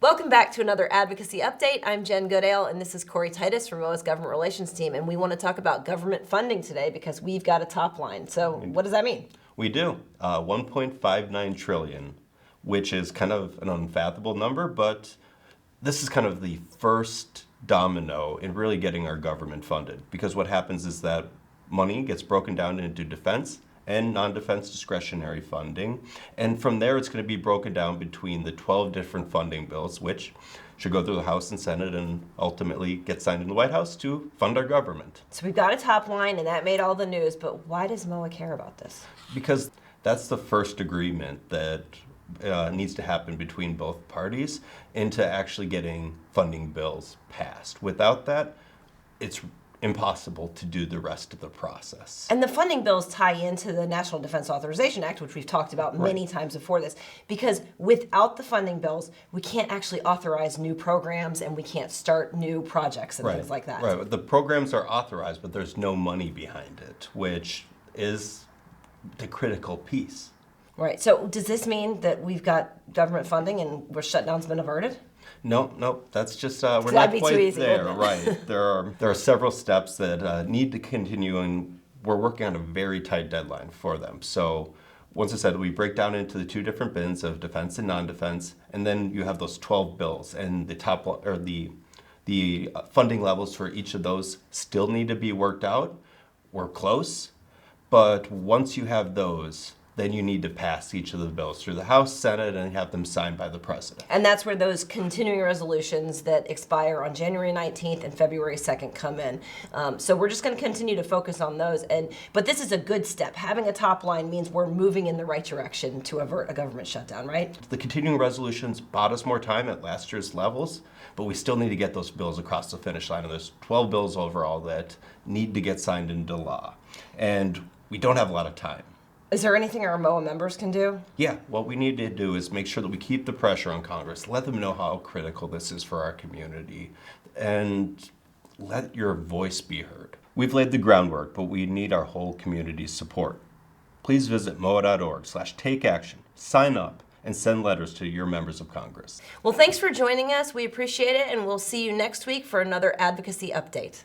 Welcome back to another advocacy update. I'm Jen Goodale, and this is Cory Titus from MOAA's Government Relations team, and we want to talk about government funding today because we've got a top line. So what does that mean? We do. 1.59 trillion, which is kind of an unfathomable number, but this is kind of the first domino in really getting our government funded. Because what happens is that money gets broken down into defense and non-defense discretionary funding. And from there, it's going to be broken down between the 12 different funding bills, which should go through the House and Senate and ultimately get signed in the White House to fund our government. So we've got a top line, and that made all the news, but why does MOAA care about this? Because that's the first agreement that needs to happen between both parties into actually getting funding bills passed. Without that, it's impossible to do the rest of the process. And the funding bills tie into the National Defense Authorization Act, which we've talked about many times before this, because without the funding bills, we can't actually authorize new programs and we can't start new projects and things like that. Right, the programs are authorized, but there's no money behind it, which is the critical piece. Right, so does this mean that we've got government funding and where shutdown's been averted? No, that's just, we're not quite easy, there, right. There are several steps that need to continue, and we're working on a very tight deadline for them. So once I said, we break down into the two different bins of defense and non-defense, and then you have those 12 bills, and the top, or the funding levels for each of those still need to be worked out. We're close, but once you have those, then you need to pass each of the bills through the House, Senate, and have them signed by the President. And that's where those continuing resolutions that expire on January 19th and February 2nd come in. So we're just going to continue to focus on those. But this is a good step. Having a top line means we're moving in the right direction to avert a government shutdown, right? The continuing resolutions bought us more time at last year's levels, but we still need to get those bills across the finish line. And there's 12 bills overall that need to get signed into law. And we don't have a lot of time. Is there anything our MOAA members can do? Yeah, what we need to do is make sure that we keep the pressure on Congress, let them know how critical this is for our community, and let your voice be heard. We've laid the groundwork, but we need our whole community's support. Please visit moaa.org/takeaction, sign up, and send letters to your members of Congress. Well, thanks for joining us. We appreciate it, and we'll see you next week for another advocacy update.